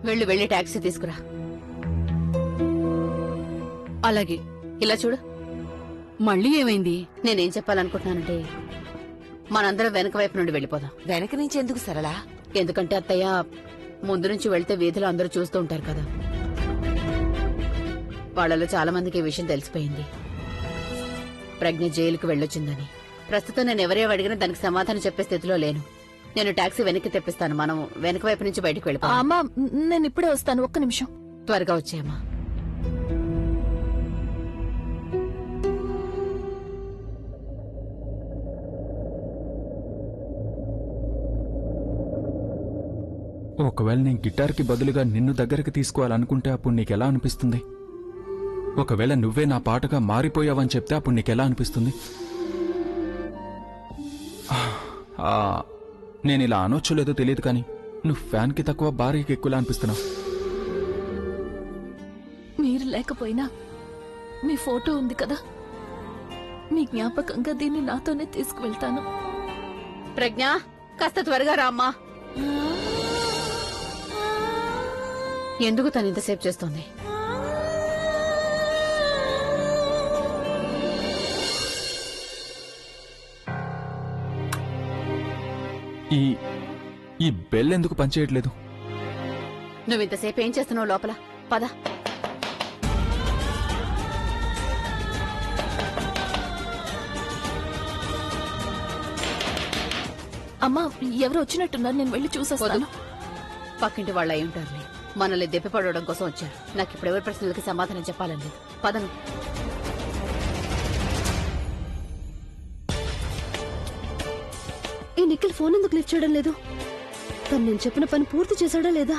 వెళ్ళి టాక్సీ తీసుకురా. అలాగే. ఇలా చూడు, మళ్ళీ ఏమైంది? నేనేం చెప్పాలనుకుంటున్నానంటే మనందరం వెనక వైపు నుండి వెళ్ళిపోదాం. వెనక నుంచి ఎందుకు సరళ? ఎందుకంటే అత్తయ్య, ముందు నుంచి వెళ్తే వీధిలో అందరూ చూస్తూ ఉంటారు కదా. వాళ్ళలో చాలా మందికి ఈ విషయం తెలిసిపోయింది, ప్రజ్ఞ జైలుకు వెళ్ళొచ్చిందని. ప్రస్తుతం నేను ఎవరేం అడిగినా దానికి సమాధానం చెప్పే స్థితిలో లేను. నేను టాక్సీ వెనక్కి తెప్పిస్తాను. మనం వెనక వైపు నుంచి బయటకు వెళ్ళిపోతాం. అమ్మా, నేను ఇప్పుడే వస్తాను, ఒక్క నిమిషం. త్వరగా వచ్చేయమ్మా. ఒకవేళ నేను గిటార్కి బదులుగా నిన్ను దగ్గరికి తీసుకోవాలనుకుంటే అప్పుడు నీకెలా అనిపిస్తుంది? ఒకవేళ నువ్వే నా పాటగా మారిపోయావని చెప్తే అప్పుడు నీకెలా అనిపిస్తుంది? నేను ఇలా అనొచ్చు లేదో తెలియదు, కానీ నువ్వు ఫ్యాన్కి తక్కువ భార్యకి ఎక్కువలా అనిపిస్తున్నావు. మీరు లేకపోయినా మీ ఫోటో ఉంది కదా, మీ జ్ఞాపకంగా దీన్ని నాతోనే తీసుకువెళ్తాను. ప్రజ్ఞ, కాస్త త్వరగా రామ్మా. ఎందుకు తను ఇంతసేపు చేస్తోంది? ఈ బెల్ ఎందుకు పనిచేయట్లేదు? నువ్వు ఇంతసేపు ఏం చేస్తున్నావు లోపల? పద. అమ్మా, ఎవరు వచ్చినట్టున్నారు, నేను వెళ్ళి చూసేస్తాను. పక్కింటి వాళ్ళు అయి ఉంటారులే, మనల్ని దెప్పిపడడం కోసం వచ్చారు. నాకు ఇప్పుడు ఎవరి ప్రశ్నలకి సమాధానం చెప్పాలండి. పదను. ఈ నిఖిల్ ఫోన్ ఎందుకు లిఫ్ట్ చేయడం లేదు? తను నేను చెప్పిన పని పూర్తి చేశాడా లేదా?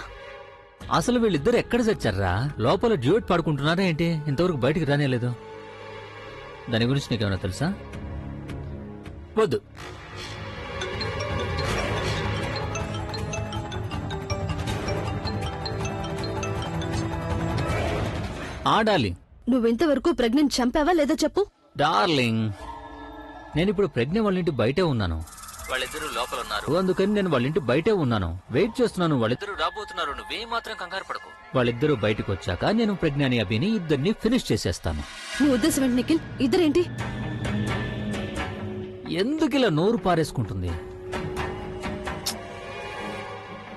అసలు వీళ్ళిద్దరు ఎక్కడ చచ్చారా? లోపల డ్యూట్ పాడుకుంటున్నారా ఏంటి? ఇంతవరకు బయటికి రానేలేదు. దాని గురించి నీకేమైనా తెలుసా? వద్దు. డార్లింగ్, నువ్వింతవరకు ప్రెగ్నెంట్ చంపావా లేదా చెప్పు. డార్లింగ్, నేనిప్పుడు ప్రజ్ఞ వాళ్ళ ఇంటి బయటే ఉన్నాను. వాళ్ళిద్దరూ లోపల ఉన్నారు, అందుకని నేను వాళ్ళ ఇంటి బయటే ఉన్నాను. వెయిట్ చేస్తున్నాను, వాళ్ళిద్దరూ రాబోతున్నారు. నువ్వే మాత్రం కంగారు పడకు. వాళ్ళిద్దరూ బయటకు వచ్చాక నేను ప్రజ్ఞాని అభిని ఇద్దరిని ఫినిష్ చేసేస్తాను. నీ ఉద్దేశం ఏంటి నిఖిల్? ఇద్దరేంటి? ఎందుకు ఇలా నోరు పారేసుకుంటుంది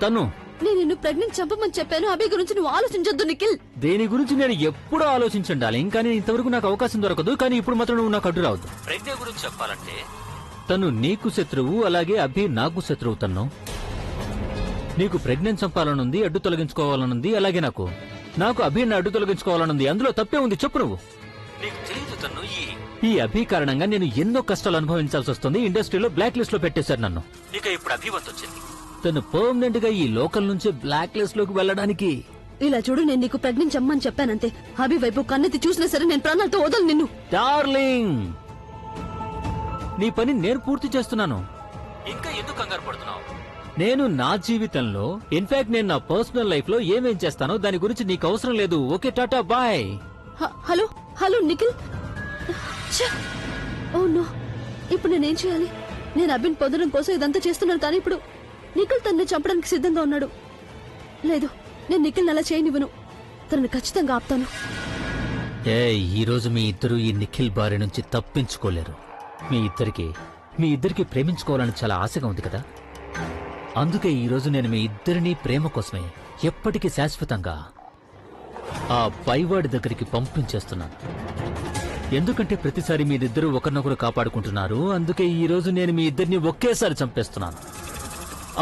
తను? నేను నిన్ను ప్రెగ్నెంట్ చంపమని చెప్పాను. అభి గురించి నువ్వు ఆలోచించొద్దు నిఖిల్. దేని గురించి నేను ఎప్పుడూ ఆలోచించండి, కానీ ఇంతవరకు నాకు అవకాశం దొరకదు. కానీ ఇప్పుడు మాత్రం నువ్వు నాకు అడ్డు రావద్దు. ప్రజ్ఞ గురించి చెప్పాలంటే తను నీకు శత్రువు, అలాగే అభి నాకు శత్రువు. తను నీకు ప్రెగ్నెంట్ చంపాలనుంది, అడ్డు తొలగించుకోవాలనుంది. అలాగే నాకు అభిని అడ్డు తొలగించుకోవాలనుంది. అందులో తప్పే ఉంది చెప్పు నువ్వు. నీకు తెలియదు తను, ఈ అభి కారణంగా నేను ఎన్నో కష్టాలు అనుభవించాల్సి వస్తుంది. ఇండస్ట్రీలో బ్లాక్ లిస్ట్ లో పెట్టేశారు నన్ను. ఇక ఇప్పుడు అభివంత్ వచ్చింది. తను పర్మనెంట్ గా ఈ లోకల్ నుంచి బ్లాక్ లిస్ట్ లోకి వెళ్ళడానికి. ఇలా చూడు, నేను నీకు ప్రెగ్నెంట్ చమ్మని చెప్పానంతే. అభి వైపు కన్నెత్తి చూసినా సరే నేను ప్రాణాలతో వదలు నిన్ను. డార్లింగ్, నీ పని నేను పూర్తి చేస్తున్నాను, ఇంకా ఎందుకు కంగారు పడుతున్నావు? నేను నా జీవితంలో, ఇన్ఫాక్ట్ నేను నా పర్సనల్ లైఫ్ లో ఏమేం చేస్తానో దాని గురించి నీకు అవసరం లేదు. Okay, tata, bye. Hello hello Nikhil. Oh no, ఇప్పుడు నేనేం చేయాలి? నేను అభిని పొందడం కోసం ఇదంతా చేస్తున్నాను, కానీ ఇప్పుడు నిఖిల్ తనని చంపడానికి సిద్ధంగా ఉన్నాడు. లేదు, నేను నిఖిల్ అలా చేయనివ్వను. తనని ఖచ్చితంగా ఆపుతాను. ఈ రోజు మీ ఇద్దరు ఈ నిఖిల్ బారి నుంచి తప్పించుకోలేరు. మీ ఇద్దరికి ప్రేమించుకోవాలని చాలా ఆశగా ఉంది కదా. అందుకే ఈ రోజు నేను మీ ఇద్దరినీ ప్రేమ కోసమే ఎప్పటికీ శాశ్వతంగా ఆ పైవాడి దగ్గరికి పంపించేస్తున్నాను. ఎందుకంటే ప్రతిసారి మీరిద్దరూ ఒకరినొకరు కాపాడుకుంటున్నారు. అందుకే ఈ రోజు నేను మీ ఇద్దరిని ఒకేసారి చంపేస్తున్నాను.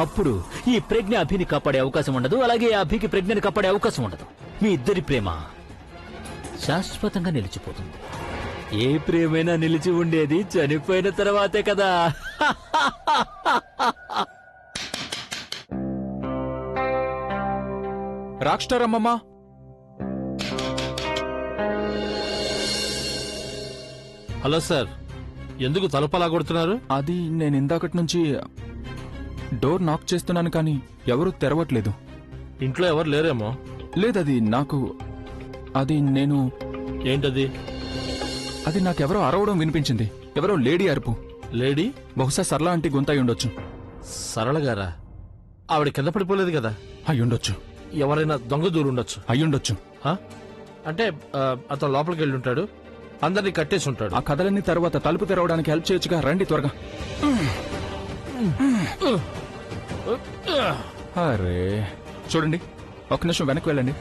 అప్పుడు ఈ ప్రజ్ఞ అభిని కాపాడే అవకాశం ఉండదు, అలాగే అభికి ప్రజ్ఞని కాపాడే అవకాశం ఉండదు. మీ ఇద్దరి ప్రేమ శాశ్వతంగా నిలిచిపోతుంది. ఏ ప్రేమైనా నిలిచి ఉండేది చనిపోయిన తర్వాతే కదా. రాక్ స్టార్ అమ్మమ్మా, హలో సార్, ఎందుకు తలుపలా కొడుతున్నారు? అది నేను ఇందాకటి నుంచి డోర్ నాక్ చేస్తున్నాను, కానీ ఎవరూ తెరవట్లేదు. ఇంట్లో ఎవరు లేరేమో. లేదది నాకు, అది నేను, ఏంటది? అది నాకెవరో అరవడం వినిపించింది. ఎవరో లేడీ అరుపు. లేడీ? బహుశా సరళ ఆంటీ గొంతయి ఉండొచ్చు. సరళ గారా? ఆవిడ కింద పడిపోలేదు కదా? అయి ఉండొచ్చు. ఎవరైనా దొంగ దూరు ఉండొచ్చు. అయ్యుండొచ్చు. ఆ? అంటే అతను లోపలికి వెళ్ళి ఉంటాడు, అందరినీ కట్టేసి ఉంటాడు. ఆ కథలన్నీ తర్వాత తలుపు తెరవడానికి హెల్ప్ చేయొచ్చుగా, రండి త్వరగా. అరే చూడండి, ఒక్క నిమిషం వెనక్కి వెళ్ళండి.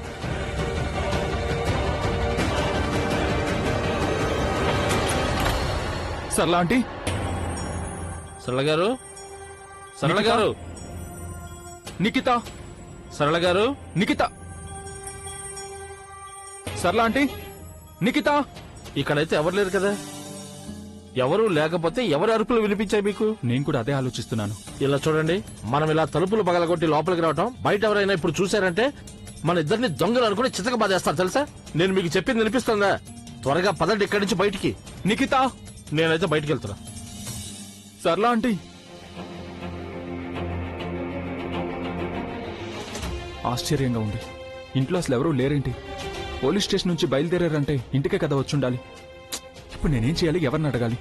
సర్లా ఆంటీ. సరళ గారు, సరళ గారు, నిఖిత, సరళ గారు, నిఖిత. సర్లా ఆంటీ, నిఖిత. ఇక్కడైతే ఎవరు లేరు కదా. ఎవరు లేకపోతే ఎవరు అరుపులు వినిపించాయి మీకు? నేను కూడా అదే ఆలోచిస్తున్నాను. ఇలా చూడండి, మనం ఇలా తలుపులు పగలగొట్టి లోపలికి రావటం, బయట ఎవరైనా ఇప్పుడు చూశారంటే మన ఇద్దరిని దొంగలు అనుకుని చితక బాధేస్తారు తెలుసా. నేను మీకు చెప్పింది వినిపిస్తుందా? త్వరగా పదండి ఇక్కడి నుంచి బయటికి. నిఖిత. నేనైతే బయటికి వెళ్తున్నా. సర్లా ఆంటీ. ఆశ్చర్యంగా ఉంది, ఇంట్లో అసలు ఎవరూ లేరేంటి? పోలీస్ స్టేషన్ నుంచి బయలుదేరారంటే ఇంటికే కదా వచ్చుండాలి. ఇప్పుడు నేనేం చేయాలి? ఎవరిని అడగాలి?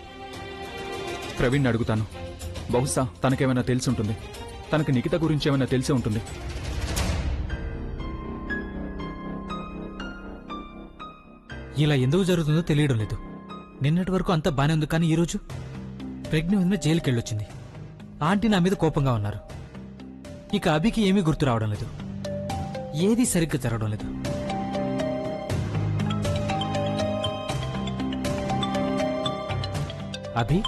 ప్రవీణ్ అడుగుతాను. బహుశా తనకేమైనా తెలిసి ఉంటుంది. తనకి నిఖిత గురించి ఏమైనా తెలిసి ఉంటుంది. ఇలా ఎందుకు జరుగుతుందో తెలియడం లేదు. నిన్నటి వరకు అంతా బానే ఉంది, కానీ ఈరోజు ప్రెగ్నెంట్ వదిన జైలుకి వెళ్ళొచ్చింది. ఆంటీ నా మీద కోపంగా ఉన్నారు. ఇక అభికి ఏమీ గుర్తు రావడం లేదు. ఏదీ సరిగ్గా జరగడం లేదు. అభి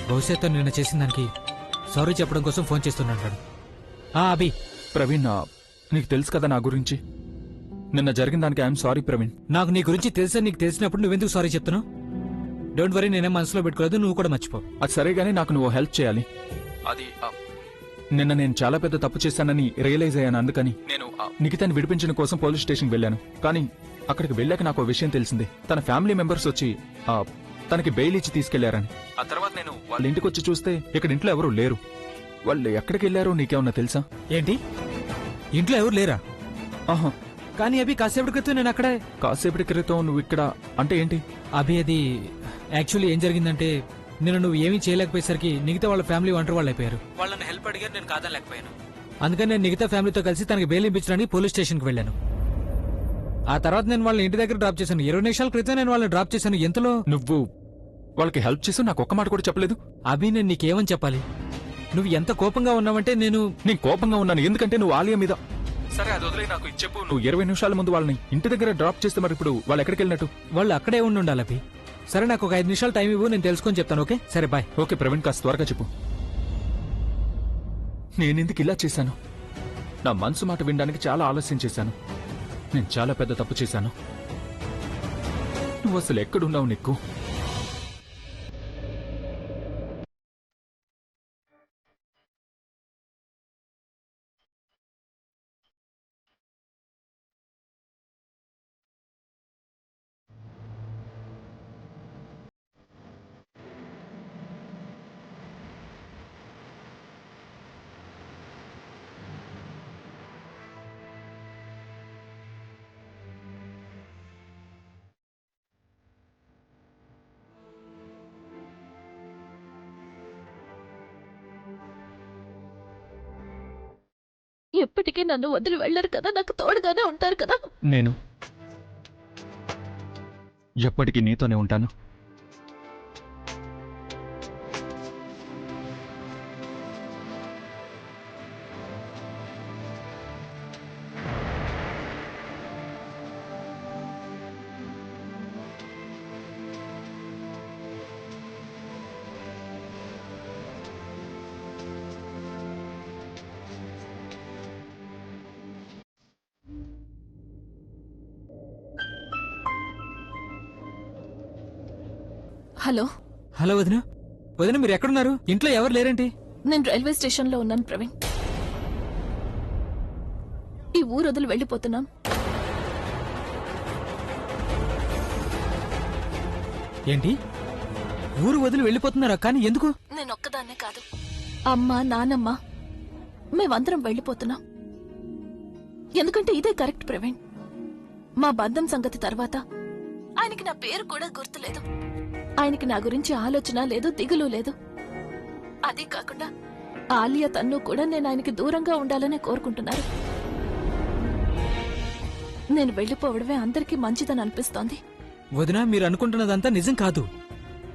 బహుశా తను నిన్న చేసిన దానికి సారీ చెప్పడం కోసం ఫోన్ చేస్తున్నాడు. అభి. ప్రవీణ్, నీకు తెలుసు కదా నా గురించి. నిన్న జరిగిన దానికి ఐఎమ్ సారీ ప్రవీణ్. నాకు నీ గురించి తెలుసా? నీకు తెలిసినప్పుడు నువ్వెందుకు సారీ చెప్తున్నావు? డోంట్ వరీ, నేనేం మనసులో పెట్టుకోలేదు, నువ్వు కూడా మర్చిపో. అది సరే గానీ నాకు నువ్వు హెల్ప్ చేయాలి. అది నిన్న నేను చాలా పెద్ద తప్పు చేశానని రియలైజ్ అయ్యాను. అందుకని నేను నిఖితాన్ని విడిపించడం కోసం పోలీస్ స్టేషన్కి వెళ్ళాను. కానీ అక్కడికి వెళ్ళాక నాకు విషయం తెలిసింది. తన ఫ్యామిలీ మెంబర్స్ వచ్చి తనకి బెయిల్ ఇచ్చి తీసుకెళ్లారని. ఆ తర్వాత నేను వాళ్ళ ఇంటికి వచ్చి చూస్తే ఇక్కడ ఇంట్లో ఎవరూ లేరు. వాళ్ళు ఎక్కడికి వెళ్ళారో నీకేమన్నా తెలుసా? ఏంటి, ఇంట్లో ఎవరు లేరా? ఆహా. కానీ అభి కాసేపటి క్రితం నేను అక్కడే. కాసేపటి క్రితం నువ్వు ఇక్కడ అంటే ఏంటి? అభి, అది యాక్చువల్లీ ఏం జరిగిందంటే, నేను నువ్వు ఏమీ చేయలేకపోయేసరికి మిగతా వాళ్ళ ఫ్యామిలీ ఒంటరి వాళ్ళు అయిపోయారు. వాళ్ళని హెల్ప్ అడిగారు, నేను కాదనలేకపోయాను. అందుకని నేను మిగతా ఫ్యామిలీతో కలిసి తనకి బెయిల్ ఇప్పించడానికి పోలీస్ స్టేషన్కి వెళ్ళాను. ఆ తర్వాత నేను వాళ్ళని ఇంటి దగ్గర డ్రాప్ చేశాను. 20 నిమిషాల క్రితం నేను వాళ్ళని డ్రాప్ చేశాను. ఎంతలో నువ్వు వాళ్ళకి హెల్ప్ చేసి నాకు ఒక్క మాట కూడా చెప్పలేదు. అభి, నేను నీకేమని చెప్పాలి? నువ్వు ఎంత కోపంగా ఉన్నావంటే నేను కోపంగా ఉన్నాను ఎందుకంటే నువ్వు ఆలియా మీద. సరే అది వదిలే, నాకు చెప్పు. నువ్వు 20 నిమిషాల ముందు వాళ్ళని ఇంటి దగ్గర డ్రాప్ చేస్తే మరి ఇప్పుడు వాళ్ళు ఎక్కడికి వెళ్ళినట్టు? వాళ్ళు అక్కడే ఉండాలి అభి. సరే, నాకు ఒక 5 నిమిషాలు టైం ఇవ్వు, నేను తెలుసుకొని చెప్తాను. ఓకే, సరే, బాయ్. ఓకే ప్రవీణ్, కాస్త త్వరగా చెప్పు. నేనెందుకు ఇలా చేశాను? నా మనసు మాట వినడానికి చాలా ఆలస్యం చేశాను. నేను చాలా పెద్ద తప్పు చేశాను. నువ్వు అసలు ఎక్కడున్నావు నీకు? ఎప్పటికీ నన్ను వదిలి వెళ్ళరు కదా, నాకు తోడుగానే ఉంటారు కదా. నేను ఎప్పటికీ నీతోనే ఉంటాను. హలో. హలో వదిన. వదిన, మీరు ఎక్కడున్నారు? ఇంట్లో ఎవరు లేరేంటి? నేను రైల్వే స్టేషన్ లో ఉన్నాను ప్రవీణ్. ఈ ఊరు వదిలి వెళ్ళిపోతున్నాం. ఏంటి, ఊరు వదిలి వెళ్ళిపోతున్నారా? కానీ ఎందుకు? నేను ఒక్కదాన్నే కాదు, అమ్మ, నానమ్మ, మేమందరం వెళ్ళిపోతున్నాం. ఎందుకంటే ఇదే కరెక్ట్ ప్రవీణ్. మా బంధం సంగతి తర్వాత ఆయనకి నా పేరు కూడా గుర్తులేదు. ఆయనకి నా గురించి ఆలోచన లేదు, దిగులు లేదు. అదే కాకుండా ఆలియా, తన్ను కూడా నేను ఆయనకి దూరంగా ఉండాలని కోరుకుంటున్నారు. నేను వెళ్లిపోవడమే అందరికీ మంచిదని అనిపిస్తోంది. వదినా, మీరు అనుకుంటున్నదంతా నిజం కాదు.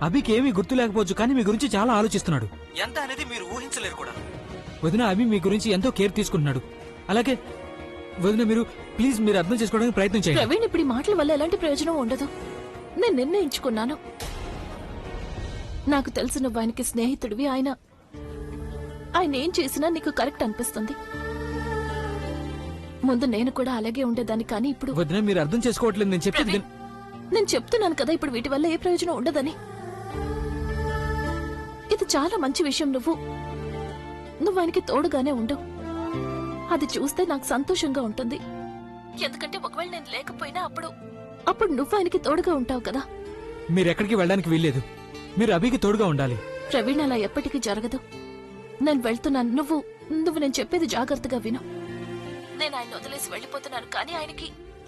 అభికి ఏమీ గుర్తు లేకపోవచ్చు, కానీ మీ గురించి చాలా ఆలోచిస్తున్నాడు. ఎంత అనేది మీరు ఊహించలేరు కూడా. వదినా, అభి మీ గురించి ఎంతో కేర్ తీసుకుంటున్నాడు. అలాగే వదినా, మీరు ప్లీజ్ మీరు అర్థం చేసుకోవడానికి ప్రయత్నం చేయండి. ప్రవీణ్, ఇప్పుడు ఈ మాటల వల్ల ఎలాంటి ప్రయోజనం ఉండదు. నేను నిర్ణయించుకున్నాను. నాకు తెలుసు నువ్వు ఆయనకి స్నేహితుడివి. ఆయన ఏం చేసినా నీకు కరెక్ట్ అనిపిస్తుంది. ముందు నేను కూడా అలాగే ఉండేదాన్ని, కానీ ఇప్పుడు వదినా, మీరు అర్థం చేసుకోవట్లేదు. నేను చెప్పేది ప్రవీణ్, నేను చెప్తున్నాను కదా ఇప్పుడు వీటి వల్ల ఏ ప్రయోజనం ఉండదని. ఇది చాలా మంచి విషయం. నువ్వు ఆయనకి తోడుగానే ఉండు. అది చూస్తే నాకు సంతోషంగా ఉంటుంది. ఎందుకంటే ఒకవేళ నేను లేకపోయినా అప్పుడు నువ్వు ఆయనకి తోడుగా ఉంటావు కదా. మీరు ఎక్కడికి వెళ్ళడానికి వీల్లేదు. మీరు అభికి తోడుగా ఉండాలి. ప్రవీణ్, అలా ఎప్పటికీ జరగదు. నేను వెళ్తున్నాను. నువ్వు నేను చెప్పేది జాగ్రత్తగా విను. నేను ఆయన వదిలేసి వెళ్ళిపోతున్నాను, కానీ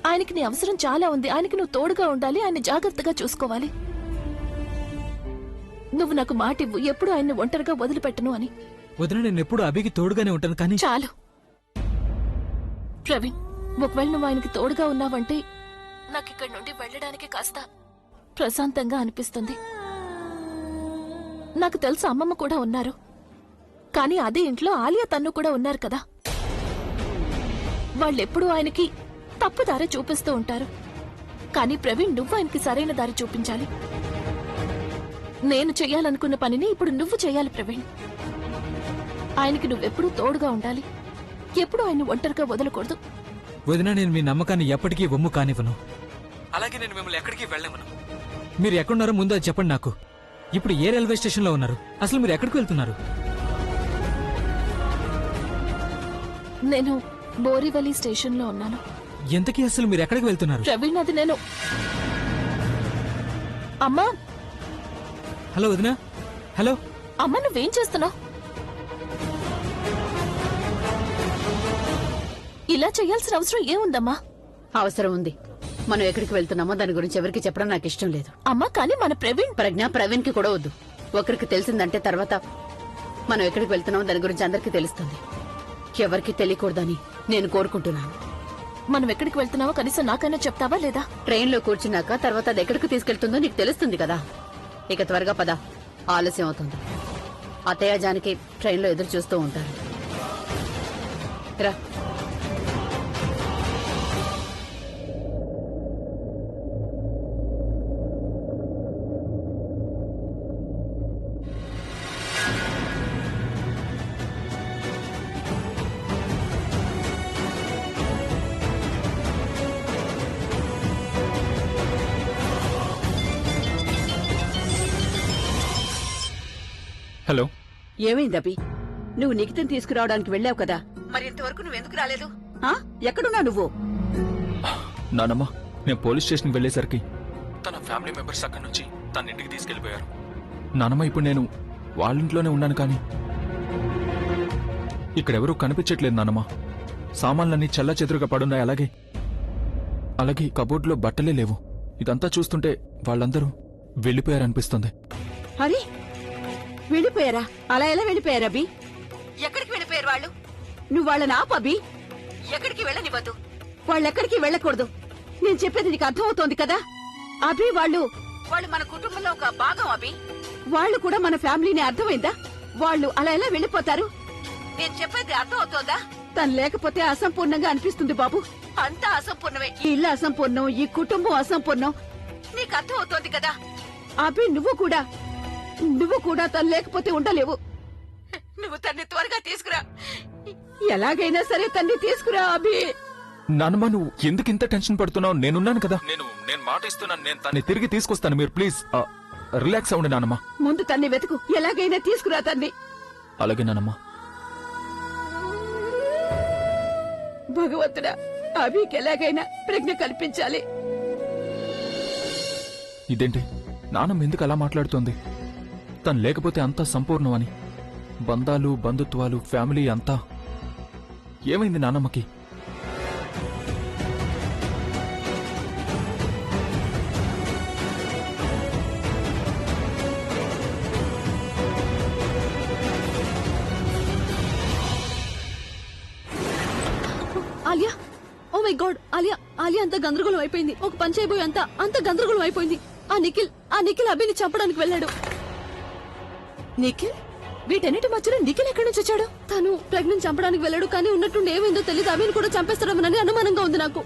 ఆయనకి నీ అవసరం చాలా ఉంది. ఆయనకి నువ్వు తోడుగా ఉండాలి. ఆయన జాగ్రత్తగా చూసుకోవాలి. నువ్వు నాకు మాట ఇవ్వు, ఎప్పుడు ఆయన్ని ఒంటరిగా వదిలిపెట్టను అని. వదినా, నేను ఎప్పుడు అభికి తోడుగానే ఉంటాను. కానీ చాలు ప్రవీణ్, ఒకవేళ నువ్వు ఆయనకి తోడుగా ఉన్నావంటే నాకు ఇక్కడి నుండి వెళ్ళడానికి కాస్త ప్రశాంతంగా అనిపిస్తుంది. నాకు తెలుసు అమ్మమ్మ కూడా ఉన్నారు, కానీ అదే ఇంట్లో ఆలియా తన్ను కూడా ఉన్నారు కదా. వాళ్ళెప్పుడూ ఆయనకి తప్పు దారి చూపిస్తూ ఉంటారు. కానీ ప్రవీణ్, నువ్వు ఆయనకి సరైన దారి చూపించాలి. నేను చెయ్యాలనుకున్న పనిని ఇప్పుడు నువ్వు చెయ్యాలి ప్రవీణ్. ఆయనకి నువ్వెప్పుడూ తోడుగా ఉండాలి. ఎప్పుడు ఆయన ఒంటరిగా వదలకూడదు. వదినా, నేను మీ నమ్మకాన్ని ఎప్పటికీ వమ్ము కానివ్వను. అలాగే నేను మిమ్మల్ని ఎక్కడికి వెళ్ళమను. మీరు ఎక్కడున్నారో ముందు అది చెప్పండి నాకు. ఇప్పుడు ఏ రైల్వే స్టేషన్ లో ఉన్నారు? అసలు మీరు ఎక్కడికి వెళ్తున్నారు? నేను బోరివలి స్టేషన్ లో ఉన్నాను. ఎంతకీ అసలు మీరు ఎక్కడికి వెళ్తున్నారు? ప్రవీణ్, అది నేను. అమ్మా, హలో వదినా. హలో అమ్మ, నువ్వేం చేస్తున్నావు? ఇలా చేయాల్సిన అవసరం ఏముందమ్మా? అవసరం ఉంది. మనం ఎక్కడికి వెళ్తున్నామో దాని గురించి ఎవరికి చెప్పడం నాకు ఇష్టం లేదు. అమ్మా, కానీ మన ప్రవీణ్ కి కూడా వద్దు. ఒకరికి తెలిసిందంటే తర్వాత మనం ఎక్కడికి వెళ్తున్నామో దాని గురించి అందరికీ తెలుస్తుంది. ఎవరికి తెలియకూడదని నేను కోరుకుంటున్నాను. మనం ఎక్కడికి వెళ్తున్నామో కనీసం నాకైనా చెప్తావా లేదా? ట్రైన్ లో కూర్చున్నాక తర్వాత అది ఎక్కడికి తీసుకెళ్తుందో నీకు తెలుస్తుంది కదా. ఇక త్వరగా పద, ఆలస్యం అవుతుంది. అత్తయ్య జానకి ట్రైన్ లో ఎదురు చూస్తూ ఉంటారు. రా. హలో. ఏమైంది అభి? నువ్వు నిఖితని తీసుకురావడానికి వెళ్ళావు కదా, మరి ఇంతవరకు నువ్వెందుకు రాలేదు? ఎక్కడున్నా నువ్వు? నానమ్మ, నేను పోలీస్ స్టేషన్కి వెళ్ళేసరికి తన ఫ్యామిలీ మెంబర్స్ అక్కడి నుంచి తన ఇంటికి తీసుకెళ్లిపోయారు. నానమ్మ, ఇప్పుడు నేను వాళ్ళ ఇంట్లోనే ఉన్నాను, కానీ ఇక్కడెవరూ కనిపించట్లేదు నానమ్మ. సామాన్లన్నీ చెల్లా చెదురుగా పడున్నాయి. అలాగే కబోర్డ్లో బట్టలే లేవు. ఇదంతా చూస్తుంటే వాళ్ళందరూ వెళ్ళిపోయారనిపిస్తుంది. హరి, వెళ్ళిపోయారా? అలా ఎలా వెళ్ళిపోయారు అభి? ఎక్కడికి వెళ్ళిపోయారు వాళ్ళు? నువ్వు వాళ్ళని ఆపు అభి. ఎక్కడికి వెళ్ళనివ్వద్దు. వాళ్ళెక్కడికి వెళ్ళకూడదు. నేను చెప్పేది నీకు అర్థమవుతోంది కదా అభి? వాళ్ళు మన కుటుంబంలో ఒక భాగం అభి. వాళ్ళు కూడా మన ఫ్యామిలీని, అర్థమైందా? వాళ్ళు అలా ఎలా వెళ్ళిపోతారు? నేను చెప్పేది అర్థమవుతోందా? తను లేకపోతే అసంపూర్ణంగా అనిపిస్తుంది బాబు. అంతా అసంపూర్ణమే. ఈ ఇల్లు అసంపూర్ణం, ఈ కుటుంబం అసంపూర్ణం. నీకు అర్థమవుతోంది కదా అభి? నువ్వు కూడా తను లేకపోతే ఉండలేవు. నువ్వు తన్ని త్వరగా తీసుకురా. ఎలాగైనా సరే తన్ని తీసుకురా అభి. నానమ్మ, నువ్వు ఎందుకు ఇంత టెన్షన్ పడుతున్నావు? నేనున్నాను కదా. నేను మాట ఇస్తున్నాను. నేను తన్ని తిరిగి తీసుకొస్తాను. మీరు ప్లీజ్ రిలాక్స్ అవ్వండి నానమ్మ. ముందు తన్ని వెతుకు. ఎలాగైనా తీసుకురా తన్ని. అలాగే నానమ్మ. భగవంతుడా, అభికి ఎలాగైనా ప్రజ్ఞ కల్పించాలి. ఇదేంటి నానమ్మ ఎందుకు అలా మాట్లాడుతోంది? తను లేకపోతే అంతా సంపూర్ణమని. బంధాలు, బంధుత్వాలు, ఫ్యామిలీ అంతా. ఏమైంది నానమ్మకి? Alia, oh my god, Alia Alia అంత గందరగోళం అయిపోయింది. ఒక పని చేయబోయి అంత గందరగోళం అయిపోయింది. ఆ నిఖిల్ అభిని చంపడానికి వెళ్ళాడు. నిఖిల్? వీటన్నిటి మధ్యలో నిఖిల్ ఎక్కడి నుంచి వచ్చాడు? తను ప్రెగ్నెంట్ చంపడానికి వెళ్ళాడు, కానీ ఉన్నట్టుండి ఏమైందో తెలియదు. అభిని కూడా చంపేస్తాడమని అనుమానంగా ఉంది నాకు.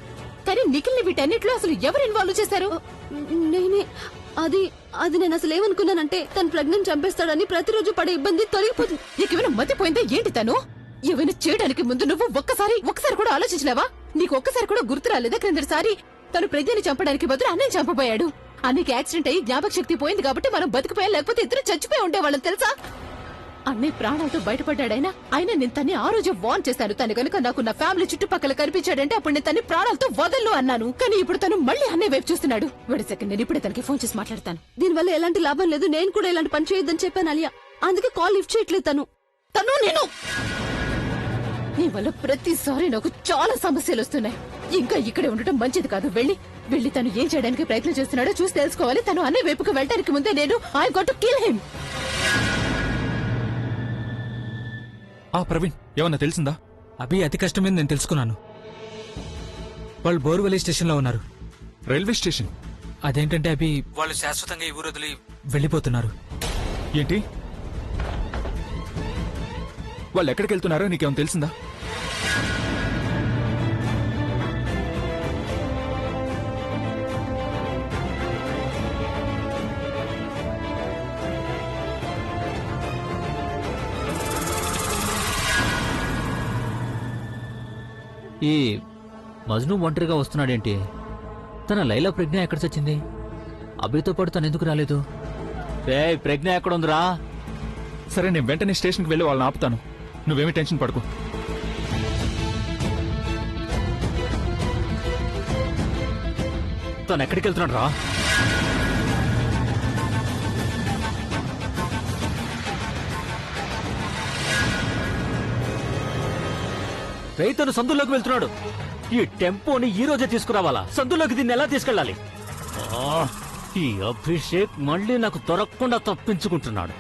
కానీ నిఖిల్ ని వీటన్నిటిలో అసలు ఎవరు ఇన్వాల్వ్ చేశారు? నేనే. అది నేను అసలు ఏమనుకున్నానంటే తను ప్రెగ్నెంట్ చంపేస్తాడని. ప్రతిరోజు పడే ఇబ్బంది తొలగిపోతుంది. నీకేమైనా మతిపోయిందా ఏంటి? తను ఏమైనా చేయడానికి ముందు నువ్వు ఒక్కసారి కూడా ఆలోచించలేవా? నీకు ఒక్కసారి కూడా గుర్తు రాలేదా? క్రిందటిసారి తను ప్రజ్ఞని చంపడానికి బదులు అన్నయ్య చంపబోయాడు. అన్నయ్యకి యాక్సిడెంట్ అయ్యి జ్ఞాపక శక్తి పోయింది కాబట్టి మనం బతికిపోయాం, లేకపోతే ఇద్దరు చచ్చిపోయి ఉండేవాళ్ళం తెలుసా? అన్నయ్య ప్రాణాలతో బయటపడ్డాడైనా అయినా నేను తన్ని ఆ రోజు వార్న్ చేశాను. తను కనుక నాకు నా ఫ్యామిలీ చుట్టుపక్కల కనిపించాడంటే అప్పుడు నేను తన్ని ప్రాణాలతో వదలను అన్నాను. కానీ ఇప్పుడు తను మళ్ళీ అన్నయ్య వైపు చూస్తున్నాడు. వెయిట్ సెకండ్, నేను ఇప్పుడే తనకి ఫోన్ చేసి మాట్లాడతాను. దీనివల్ల ఎలాంటి లాభం లేదు. నేను కూడా ఇలాంటి పని చేయొద్దని చెప్పాను ఆలియా, అందుకే కాల్ లిఫ్ట్ చేయట్లేదు తను. నేను నీ వల్ల ప్రతిసారి నాకు చాలా సమస్యలు వస్తున్నాయి. ఇంకా ఇక్కడే ఉండటం మంచిది కాదు. వెళ్ళి తను ఏం చేయడానికి ప్రయత్నం చేస్తున్నాడో చూసి తెలుసుకోవాలి. తను అన్నయ్య వైపుకు వెళ్ళడానికి ముందే నేను I got to kill him. Praveen, ఏమన్నా తెలిసిందా? అభి అతి కష్టం మీద నేను తెలుసుకున్నాను. వాళ్ళు బోర్వెల్లి స్టేషన్ లో ఉన్నారు. Railway station? అదేంటంటే అభి వాళ్ళు శాశ్వతంగా ఈ ఊరు వదిలి వెళ్ళిపోతున్నారు. ఏంటి? వాళ్ళు ఎక్కడికి వెళ్తున్నారో నీకేమైనా తెలిసిందా? ఈ మజ్ను ఒంటరిగా వస్తున్నాడేంటి? తన లైలా ప్రజ్ఞ ఎక్కడ చచ్చింది? అభితో పాటు తను ఎందుకు రాలేదు? ప్రజ్ఞ ఎక్కడుందిరా? సరే, నేను వెంటనే స్టేషన్కి వెళ్ళి వాళ్ళని ఆపుతాను. నువ్వేమీ టెన్షన్ పడకు. తను ఎక్కడికి వెళ్తున్నాడు రా? రైతు సందులోకి వెళ్తున్నాడు. ఈ టెంపోని ఈ రోజే తీసుకురావాలా? సందులోకి దీన్ని ఎలా తీసుకెళ్ళాలి? ఈ అభిషేక్ మళ్ళీ నాకు దొరకకుండా తప్పించుకుంటున్నాడు.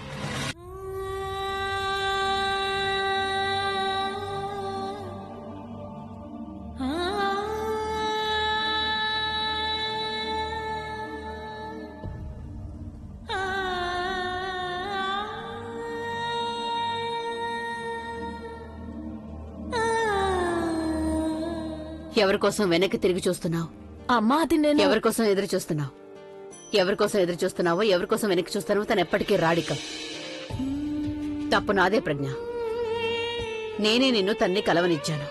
ఎవరికోసం వెనక్కి తిరిగి చూస్తున్నావు? అమ్మా, అది నేను ఎవరికోసం ఎదురు చూస్తున్నావు? ఎవరికోసం ఎదురు చూస్తున్నావో, ఎవరికోసం వెనక్కి చూస్తున్నావో తను ఎప్పటికీ రాడిక. తప్పు నాదే ప్రజ్ఞ. నేనే నిన్ను తన్ని కలవనిచ్చాను.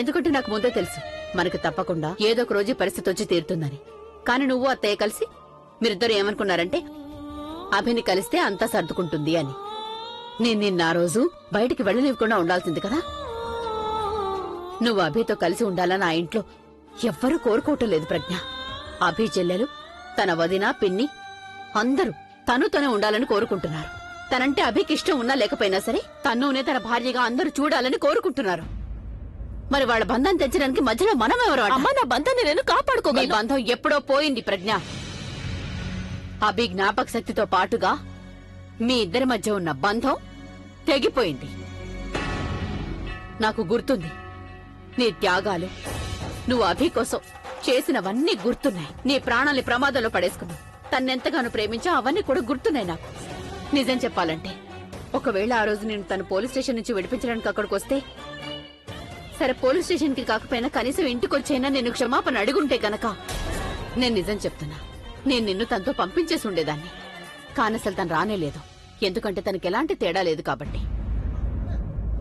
ఎందుకంటే నాకు ముందే తెలుసు మనకి తప్పకుండా ఏదో ఒక రోజు పరిస్థితి వచ్చి తీరుతుందని. కాని నువ్వు అత్తయ్య కలిసి మీరిద్దరు ఏమనుకున్నారంటే అభిని కలిస్తే అంతా సర్దుకుంటుంది అని. నేను నిన్న ఆ రోజు బయటికి వెళ్ళనివ్వకుండా ఉండాల్సింది కదా. నువ్వు అభితో కలిసి ఉండాలని ఆ ఇంట్లో ఎవ్వరూ కోరుకోవటం లేదు ప్రజ్ఞ. అభి చెల్లెలు, తన వదిన, పిన్ని అందరూ తనుతోనే ఉండాలని కోరుకుంటున్నారు. తనంటే అభికి ఇష్టం ఉన్నా లేకపోయినా సరే తన్నునే తన భార్యగా అందరూ చూడాలని కోరుకుంటున్నారు. మరి వాళ్ళ బంధాన్ని తెచ్చడానికి మధ్యలో మనం ఎవరు? అమ్మా, నా బంధాన్ని నేను నీ కాపాడుకోగలను. బంధం ఎప్పుడో పోయింది ప్రజ్ఞ. అభి జ్ఞాపక శక్తితో పాటుగా మీ ఇద్దరి మధ్య ఉన్న బంధం తెగిపోయింది. నాకు గుర్తుంది నీ త్యాగాలు. నువ్వు అభి కోసం చేసినవన్నీ గుర్తున్నాయి. నీ ప్రాణాల్ని ప్రమాదంలో పడేసుకున్నావు. తన్నెంతగానో ప్రేమించా అవన్నీ కూడా గుర్తున్నాయి నాకు. నిజం చెప్పాలంటే ఒకవేళ ఆ రోజు నేను తను పోలీస్ స్టేషన్ నుంచి విడిపించడానికి అక్కడికి వస్తే, సరే పోలీస్ స్టేషన్ కి కాకపోయినా కనీసం ఇంటికొచ్చైనా నేను క్షమాపణ అడుగుంటే గనక, నేను నిజం చెప్తున్నా, నేను నిన్ను తనతో పంపించేసి ఉండేదాన్ని. కానసలు తను రానేలేదు. ఎందుకంటే తనకి ఎలాంటి తేడా లేదు కాబట్టి.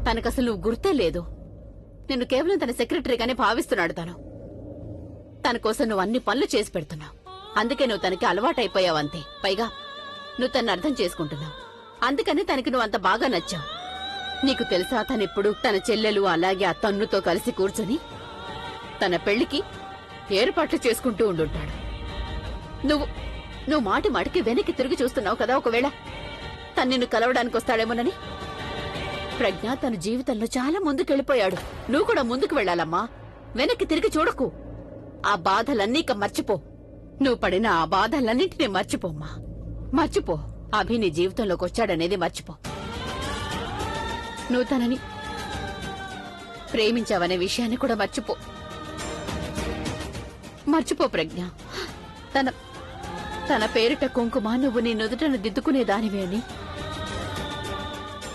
తనకసలు నువ్వు గుర్తే లేదు. నిన్ను కేవలం తన సెక్రటరీగానే భావిస్తున్నాడు తను. తన కోసం నువ్వు అన్ని పనులు చేసి పెడుతున్నావు. అందుకే నువ్వు తనకి అలవాటైపోయావంతే. పైగా నువ్వు తను అర్థం చేసుకుంటున్నావు. అందుకని తనకి నువ్వు అంత బాగా నచ్చావు. నీకు తెలుసా, తనిప్పుడు తన చెల్లెలు అలాగే ఆ తన్నుతో కలిసి కూర్చుని తన పెళ్లికి ఏర్పాట్లు చేసుకుంటూ ఉండుంటాడు. నువ్వు మాటి మాటికి వెనక్కి తిరిగి చూస్తున్నావు కదా. ఒకవేళ తను నిన్ను కలవడానికి వస్తాడేమోనని. ప్రజ్ఞ తన జీవితంలో చాలా ముందుకెళ్లిపోయాడు. నువ్వు కూడా ముందుకు వెళ్లాలమ్మా. వెనక్కి తిరిగి చూడకు. ఆ బాధలన్నీ ఇక మర్చిపో. నువ్వు పడిన ఆ బాధలన్నింటినీ మర్చిపోమ్మా. మర్చిపో. అభి నీ జీవితంలోకి వచ్చాడనేది మర్చిపో. నువ్వు తనని ప్రేమించావనే విషయాన్ని కూడా మర్చిపో. మర్చిపో ప్రజ్ఞ. తన తన పేరిట కుంకుమ నువ్వు నీ నుదుటను దిద్దుకునే దానివే అని,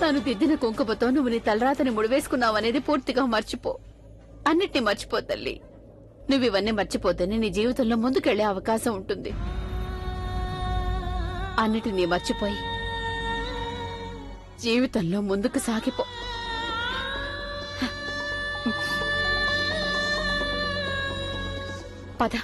తను దిద్దిన కుంకుమతో నువ్వు నీ తలరాతని ముడివేసుకున్నావనేది పూర్తిగా మర్చిపో. అన్నిటినీ మర్చిపో తల్లి. నువ్వు ఇవన్నీ మర్చిపోతేనే నీ జీవితంలో ముందుకెళ్లే అవకాశం ఉంటుంది. అన్నిటినీ మర్చిపోయి జీవితంలో ముందుకు సాగిపో. పద.